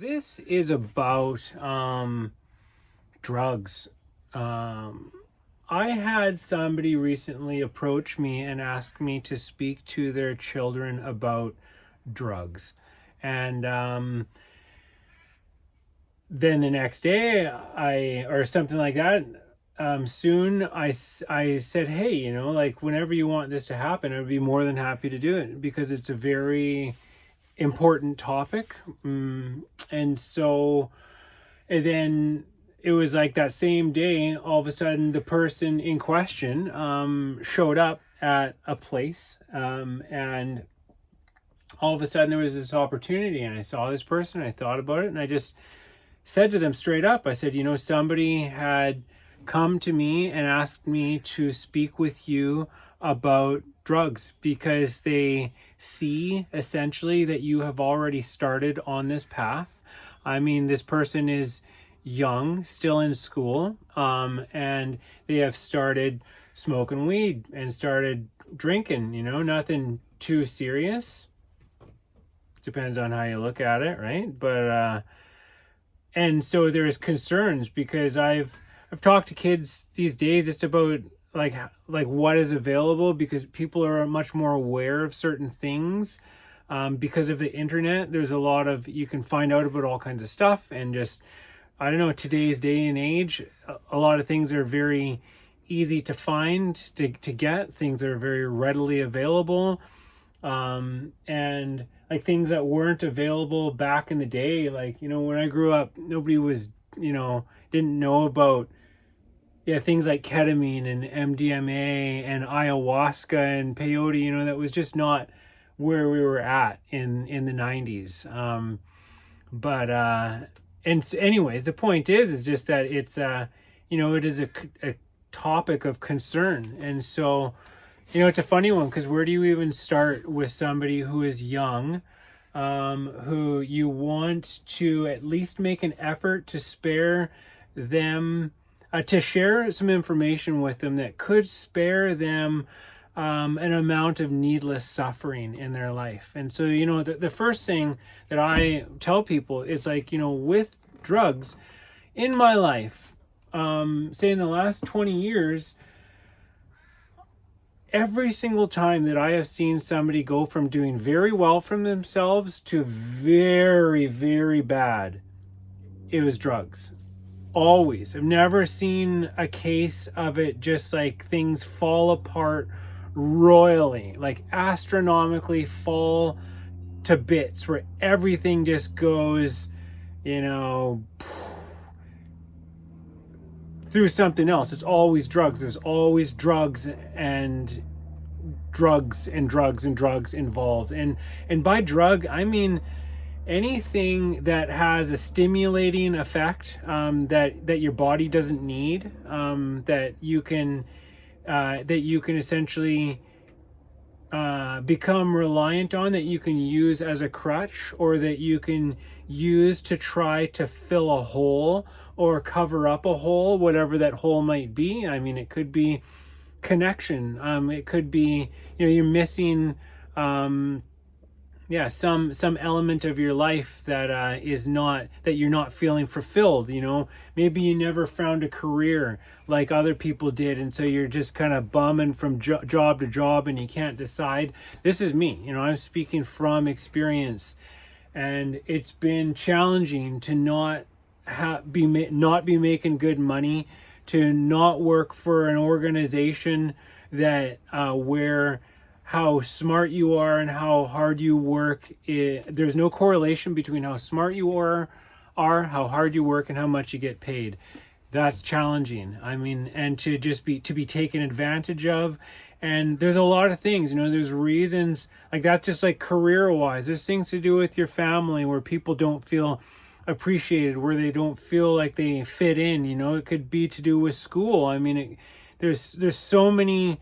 This is about drugs. I had somebody recently approach me and ask me to speak to their children about drugs. And then the next day, or something like that, soon I said, hey, like whenever you want this to happen, I'd be more than happy to do it because it's a very important topic. And so, and then it was like that same day, all of a sudden the person in question showed up at a place, and all of a sudden there was this opportunity, and I saw this person, I thought about it, and I just said to them straight up, I said, somebody had come to me and asked me to speak with you about drugs because they see essentially that you have already started on this path. I mean, this person is young, still in school, and they have started smoking weed and started drinking, nothing too serious. Depends on how you look at it, right? But and so there's concerns because I've talked to kids these days just about like what is available, because people are much more aware of certain things because of the internet. There's a lot of, you can find out about all kinds of stuff, and just, I don't know, today's day and age, a lot of things are very easy to find, to get things that are very readily available, and like things that weren't available back in the day, like when I grew up, nobody was didn't know about things like ketamine and MDMA and ayahuasca and peyote. That was just not where we were at in the 90s. But and anyways, the point is just that it's it is a topic of concern. And so it's a funny one, because where do you even start with somebody who is young, who you want to at least make an effort to spare them, to share some information with them that could spare them an amount of needless suffering in their life. And so, the first thing that I tell people is like, with drugs in my life, say in the last 20 years, every single time that I have seen somebody go from doing very well for themselves to very, very bad, it was drugs. Always. I've never seen a case of it just like things fall apart royally, like astronomically fall to bits, where everything just goes, through something else. It's always drugs. There's always drugs and drugs and drugs and drugs involved. And by drug, I mean anything that has a stimulating effect, that your body doesn't need, that you can essentially become reliant on, that you can use as a crutch, or that you can use to try to fill a hole or cover up a hole, whatever that hole might be. I mean, it could be connection. It could be, you're missing, some element of your life that is not, that you're not feeling fulfilled. Maybe you never found a career like other people did, and so you're just kind of bumming from job to job and you can't decide. This is me, I'm speaking from experience, and it's been challenging to not be making good money, to not work for an organization that where how smart you are and how hard you work, there's no correlation between how smart you are, how hard you work, and how much you get paid. That's challenging. I mean, and to be taken advantage of. And there's a lot of things, there's reasons, like that's just like career wise. There's things to do with your family where people don't feel appreciated, where they don't feel like they fit in. It could be to do with school. I mean, there's so many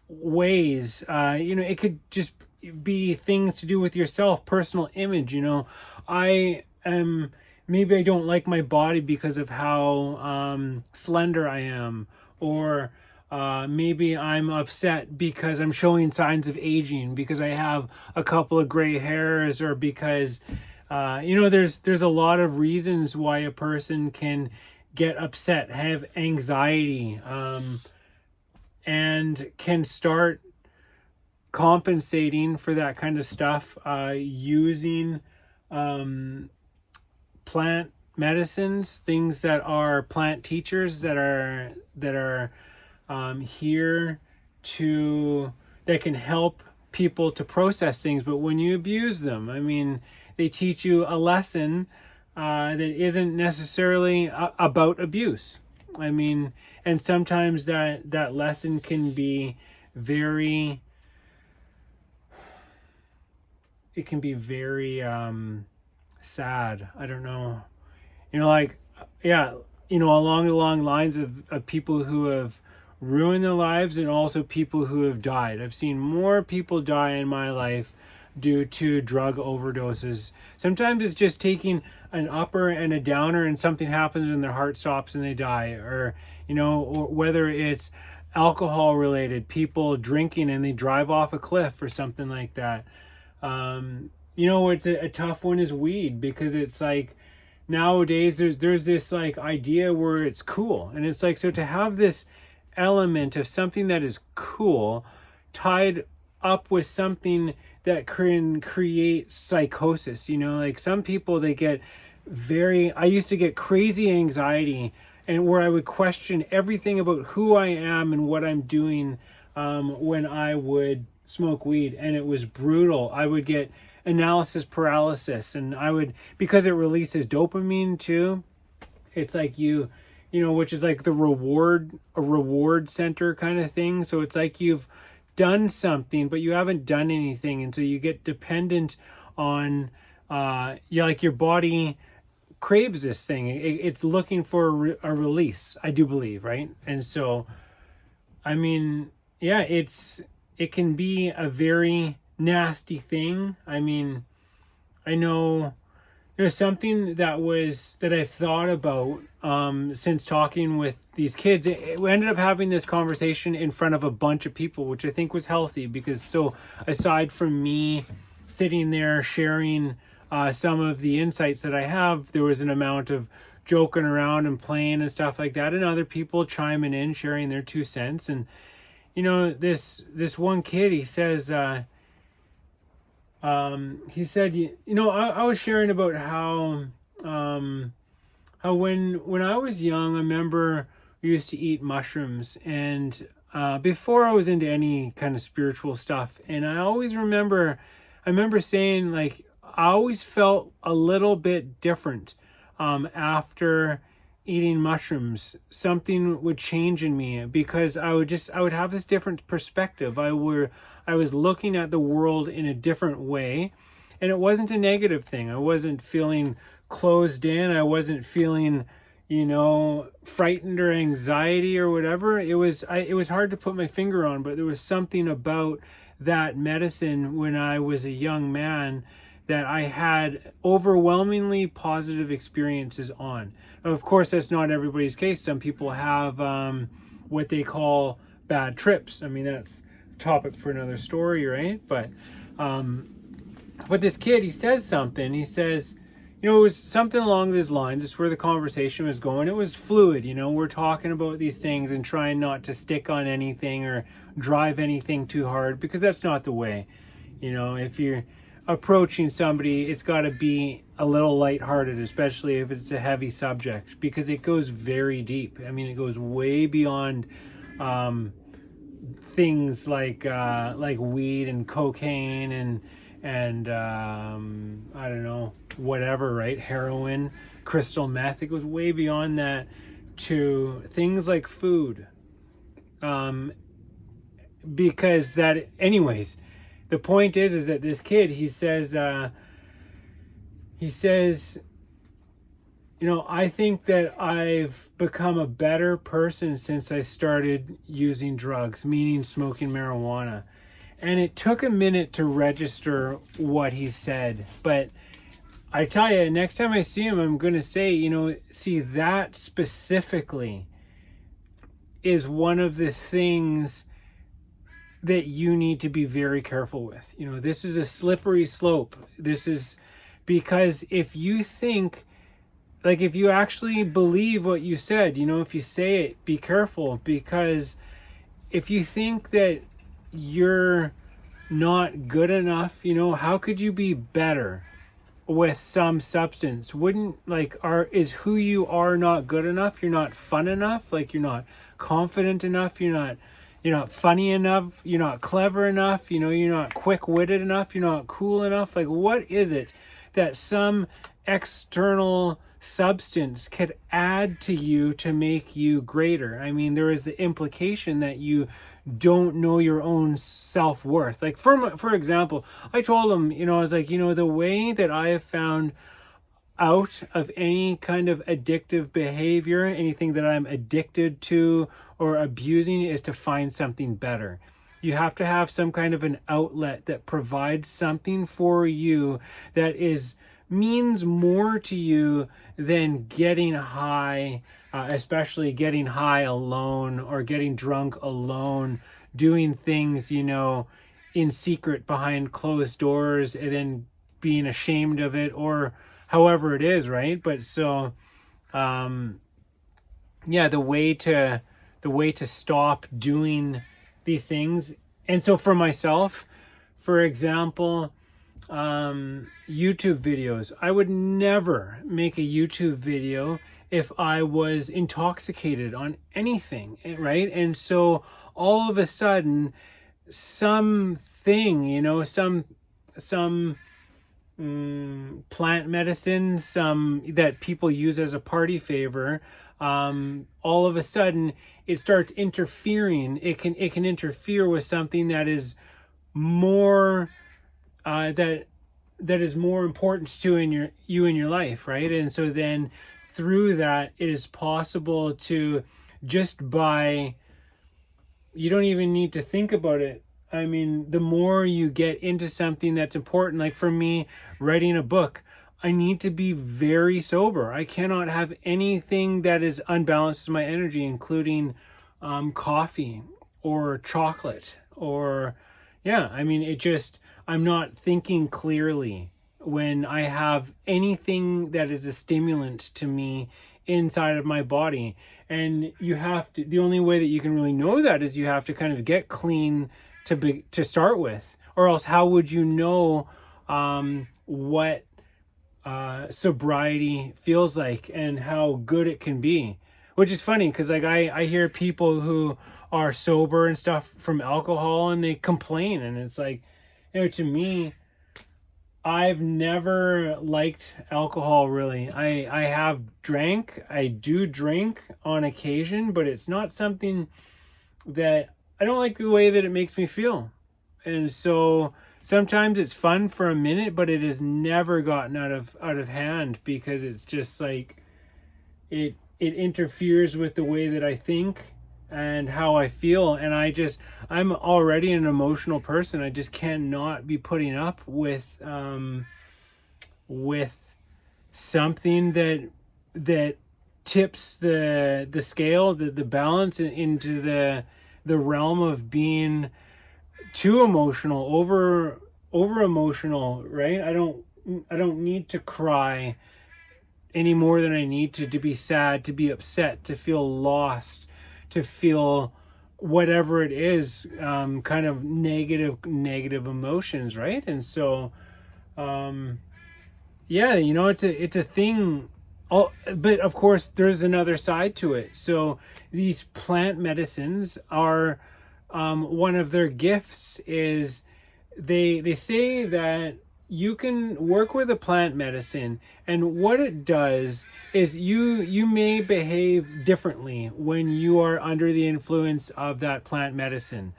ways. It could just be things to do with yourself, personal image. Maybe I don't like my body because of how slender I am, or maybe I'm upset because I'm showing signs of aging, because I have a couple of gray hairs, or because there's a lot of reasons why a person can get upset, have anxiety, and can start compensating for that kind of stuff using plant medicines, things that are plant teachers that are here that can help people to process things. But when you abuse them, I mean, they teach you a lesson that isn't necessarily about abuse. I mean, and sometimes that lesson can be very, it can be very sad. I don't know. Like, yeah, along the long lines of people who have ruined their lives and also people who have died. I've seen more people die in my life due to drug overdoses. Sometimes it's just taking an upper and a downer and something happens and their heart stops and they die. Or whether it's alcohol related, people drinking and they drive off a cliff or something like that. It's a tough one is weed, because it's like nowadays there's this like idea where it's cool, and it's like, so to have this element of something that is cool tied up with something that can create psychosis, like some people, they get I used to get crazy anxiety, and where I would question everything about who I am and what I'm doing when I would smoke weed, and it was brutal. I would get analysis paralysis, and because it releases dopamine too. It's like which is like a reward center kind of thing. So it's like you've done something, but you haven't done anything. And so you get dependent on, like your body craves this thing. It's looking for a release, I do believe. Right. And so, I mean, yeah, it can be a very nasty thing. I mean, I know there's something that I've thought about since talking with these kids. We ended up having this conversation in front of a bunch of people, which I think was healthy, because so aside from me sitting there sharing some of the insights that I have, there was an amount of joking around and playing and stuff like that, and other people chiming in, sharing their 2 cents. And this one kid, he says, he said, I was sharing about how when I was young, I remember we used to eat mushrooms, and before I was into any kind of spiritual stuff, and I remember saying, like, I always felt a little bit different after eating mushrooms. Something would change in me, because I would have this different perspective. I was looking at the world in a different way, and it wasn't a negative thing. I wasn't feeling closed in. I wasn't feeling, frightened or anxiety or whatever. It was hard to put my finger on, but there was something about that medicine when I was a young man that I had overwhelmingly positive experiences on. Now, of course, that's not everybody's case. Some people have what they call bad trips. I mean, that's a topic for another story, right? But this kid, he says something. He says, it was something along these lines. It's where the conversation was going. It was fluid. We're talking about these things and trying not to stick on anything or drive anything too hard, because that's not the way. If you're approaching somebody, it's got to be a little lighthearted, especially if it's a heavy subject, because it goes very deep. I mean, it goes way beyond things like weed and cocaine and I don't know, whatever, right? Heroin, crystal meth. It goes way beyond that to things like food. Because that, anyways, the point is that this kid, he says, I think that I've become a better person since I started using drugs, meaning smoking marijuana. And it took a minute to register what he said. But I tell you, next time I see him, I'm going to say, see, that specifically is one of the things that you need to be very careful with. This is a slippery slope. This is Because if you think, like, if you actually believe what you said, if you say it, be careful, because if you think that you're not good enough, how could you be better with some substance? Wouldn't, like, is who you are not good enough? You're not fun enough, like, you're not confident enough, you're not funny enough, you're not clever enough, you're not quick-witted enough, you're not cool enough. Like, what is it that some external substance could add to you to make you greater? I mean, there is the implication that you don't know your own self-worth. Like, for example, I told him, I was like, the way that I have found out of any kind of addictive behavior, anything that I'm addicted to or abusing, is to find something better. You have to have some kind of an outlet that provides something for you that means more to you than getting high, especially getting high alone or getting drunk alone, doing things, in secret behind closed doors and then being ashamed of it, or however it is, right? But so, the way to stop doing these things. And so for myself, for example, YouTube videos, I would never make a YouTube video if I was intoxicated on anything, right? And so all of a sudden, something, some plant medicine, some that people use as a party favor, all of a sudden it starts interfering. It can interfere with something that is more that is more important to you in your life, right? And so then through that, it is possible to, just by, you don't even need to think about it. I mean, the more you get into something that's important, like for me, writing a book, I need to be very sober. I cannot have anything that is unbalanced to my energy, including coffee or chocolate or, I'm not thinking clearly when I have anything that is a stimulant to me inside of my body. And the only way that you can really know that is you have to kind of get clean to start with, or else how would you know what sobriety feels like and how good it can be? Which is funny, because like I hear people who are sober and stuff from alcohol and they complain, and it's like, to me, I've never liked alcohol, really. I do drink on occasion, but it's not something that, I don't like the way that it makes me feel. And so sometimes it's fun for a minute, but it has never gotten out of hand, because it's just like it interferes with the way that I think and how I feel. And I'm already an emotional person. I just cannot be putting up with something that tips the scale, the balance into the realm of being too emotional, over emotional, right? I don't need to cry any more than I need to be sad, to be upset, to feel lost, to feel whatever it is, kind of negative emotions, right? And so it's a thing. But of course there's another side to it. So these plant medicines are, one of their gifts is they say that you can work with a plant medicine, and what it does is you may behave differently when you are under the influence of that plant medicine.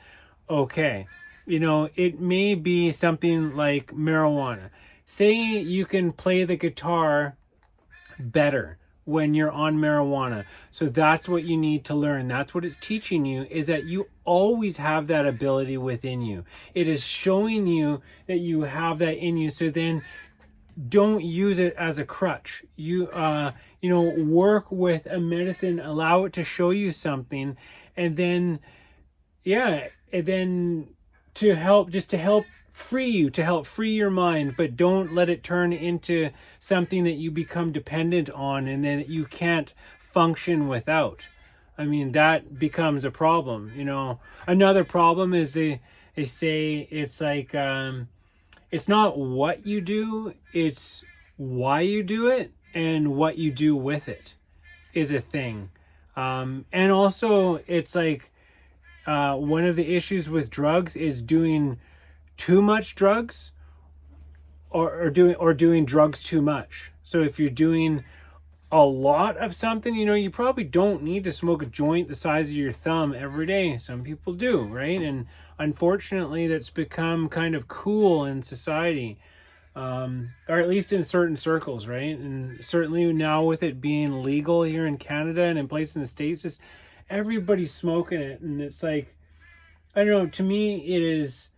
Okay, it may be something like marijuana. Say you can play the guitar better when you're on marijuana. So that's what you need to learn. That's what it's teaching you, is that you always have that ability within you. It is showing you that you have that in you. So then don't use it as a crutch. You work with a medicine, allow it to show you something, and then to help free you, to help free your mind, but don't let it turn into something that you become dependent on and then you can't function without. I mean, that becomes a problem. Another problem is they say it's like, it's not what you do, it's why you do it and what you do with it is a thing. And also it's like, one of the issues with drugs is doing too much drugs or doing drugs too much. So if you're doing a lot of something, you probably don't need to smoke a joint the size of your thumb every day. Some people do, right? And unfortunately, that's become kind of cool in society, or at least in certain circles, right? And certainly now with it being legal here in Canada and in places in the States, just everybody's smoking it. And it's like, I don't know, to me, it is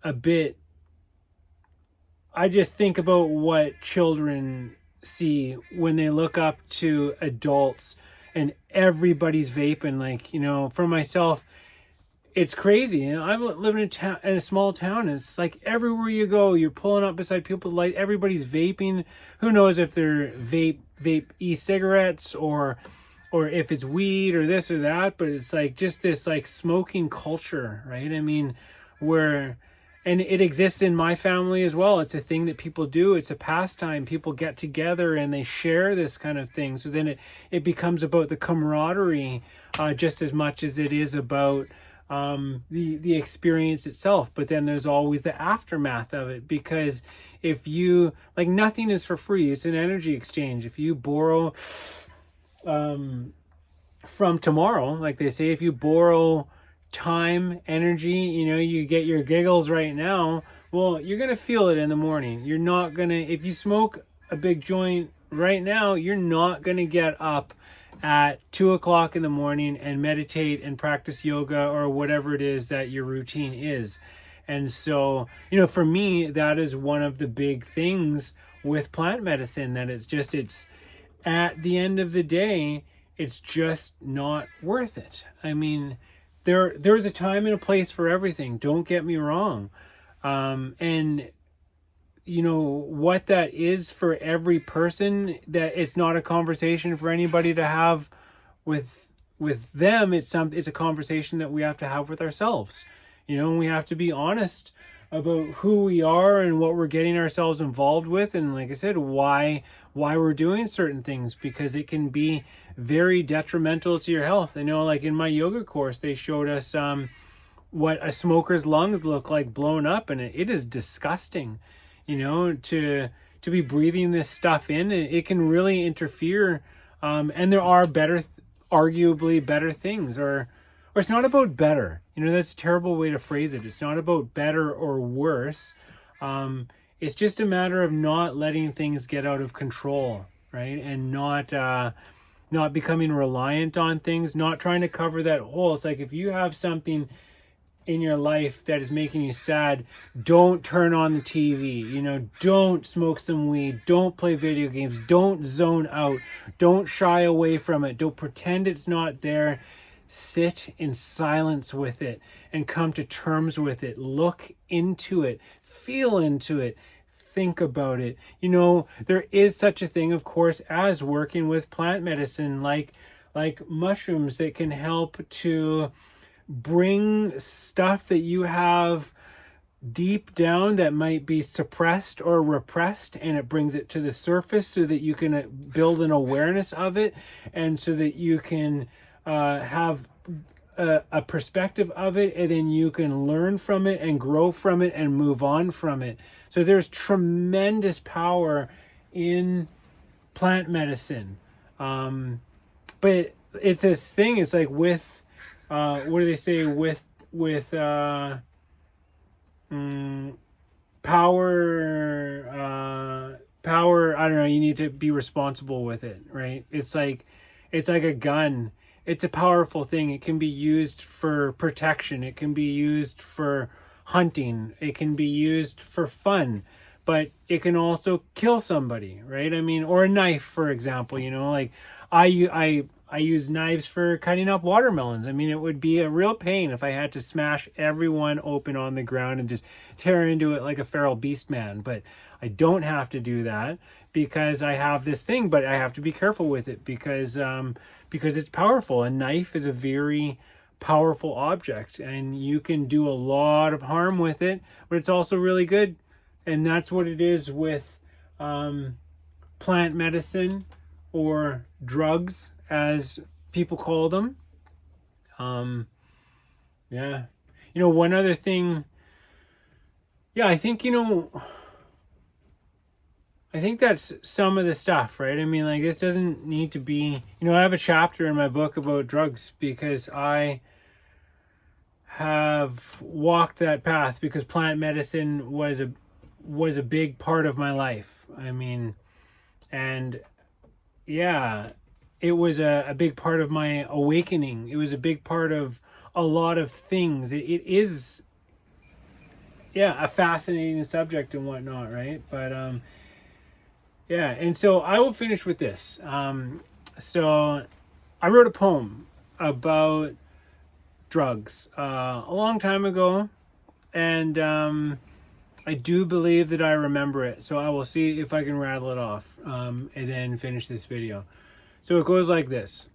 a bit, I just think about what children see when they look up to adults and everybody's vaping. Like, for myself, it's crazy. I live in a small town. It's like everywhere you go, you're pulling up beside people with light. Everybody's vaping. Who knows if they're vape e-cigarettes or if it's weed or this or that, but it's like just this like smoking culture, right? I mean, and it exists in my family as well. It's a thing that people do. It's a pastime. People get together and they share this kind of thing. So then it becomes about the camaraderie, just as much as it is about the experience itself. But then there's always the aftermath of it, because if you, like, nothing is for free. It's an energy exchange. If you borrow from tomorrow, like they say, if you borrow time, energy, you get your giggles right now, well, you're going to feel it in the morning. You're not going to, if you smoke a big joint right now, you're not going to get up at 2:00 in the morning and meditate and practice yoga or whatever it is that your routine is. And so, for me, that is one of the big things with plant medicine, that it's at the end of the day, it's just not worth it. I mean, there's a time and a place for everything. Don't get me wrong. And what that is for every person, that it's not a conversation for anybody to have with them. It's a conversation that we have to have with ourselves. And we have to be honest about who we are and what we're getting ourselves involved with, and like I said, why we're doing certain things, because it can be very detrimental to your health. I know, like in my yoga course, they showed us what a smoker's lungs look like blown up, and it is disgusting. To be breathing this stuff in, it can really interfere. And there are arguably better things, or it's not about better. That's a terrible way to phrase it. It's not about better or worse. It's just a matter of not letting things get out of control, right? And not becoming reliant on things, not trying to cover that hole. It's like, if you have something in your life that is making you sad, don't turn on the TV, don't smoke some weed, don't play video games, don't zone out, don't shy away from it, don't pretend it's not there. Sit in silence with it and come to terms with it. Look into it, feel into it, think about it. There is such a thing, of course, as working with plant medicine, like mushrooms, that can help to bring stuff that you have deep down that might be suppressed or repressed, and it brings it to the surface so that you can build an awareness of it, and so that you can have a perspective of it, and then you can learn from it and grow from it and move on from it. So there's tremendous power in plant medicine. But it's this thing, it's like with what do they say, with power, I don't know, you need to be responsible with it, right? It's like a gun. It's a powerful thing. It can be used for protection. It can be used for hunting. It can be used for fun, but it can also kill somebody, right? I mean, or a knife, for example. Like I I use knives for cutting up watermelons. I mean, it would be a real pain if I had to smash everyone open on the ground and just tear into it like a feral beast man. But I don't have to do that because I have this thing, but I have to be careful with it because it's powerful. A knife is a very powerful object and you can do a lot of harm with it, but it's also really good. And that's what it is with plant medicine, or drugs as people call them. Yeah. One other thing. Yeah, I think, I think that's some of the stuff, right? I mean, like, this doesn't need to be, I have a chapter in my book about drugs because I have walked that path because plant medicine was a big part of my life. I mean, and yeah, it was a big part of my awakening. It was a big part of a lot of things. It is, yeah, a fascinating subject and whatnot, right? But yeah, and so I will finish with this. So I wrote a poem about drugs a long time ago, and I do believe that I remember it. So I will see if I can rattle it off and then finish this video. So it goes like this.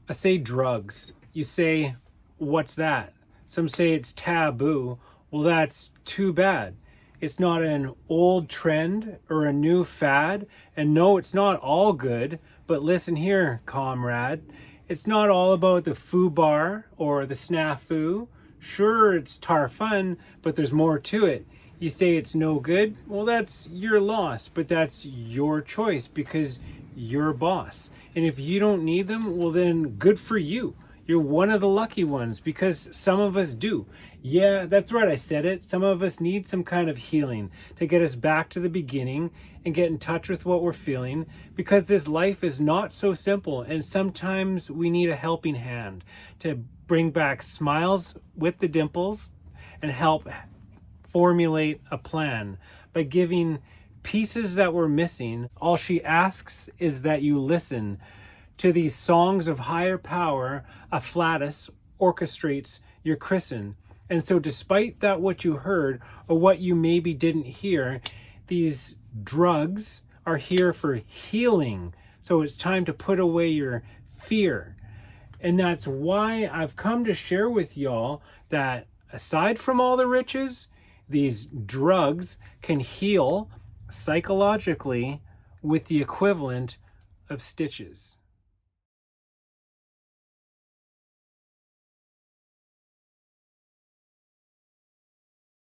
I say drugs. You say, what's that? Some say it's taboo. Well, that's too bad. It's not an old trend or a new fad. And no, it's not all good. But listen here, comrade. It's not all about the foo bar or the snafu. Sure, it's tar fun, but there's more to it. You say it's no good. Well, that's your loss, but that's your choice because you're boss. And if you don't need them, well, then good for you. You're one of the lucky ones because some of us do. Yeah, that's right. I said it. Some of us need some kind of healing to get us back to the beginning and get in touch with what we're feeling, because this life is not so simple. And sometimes we need a helping hand to bring back smiles with the dimples and help formulate a plan by giving pieces that we're missing. All she asks is that you listen to these songs of higher power. Afflatus orchestrates your christen. And so despite that, what you heard or what you maybe didn't hear, these drugs are here for healing. So it's time to put away your fear. And that's why I've come to share with y'all that aside from all the riches, these drugs can heal psychologically with the equivalent of stitches.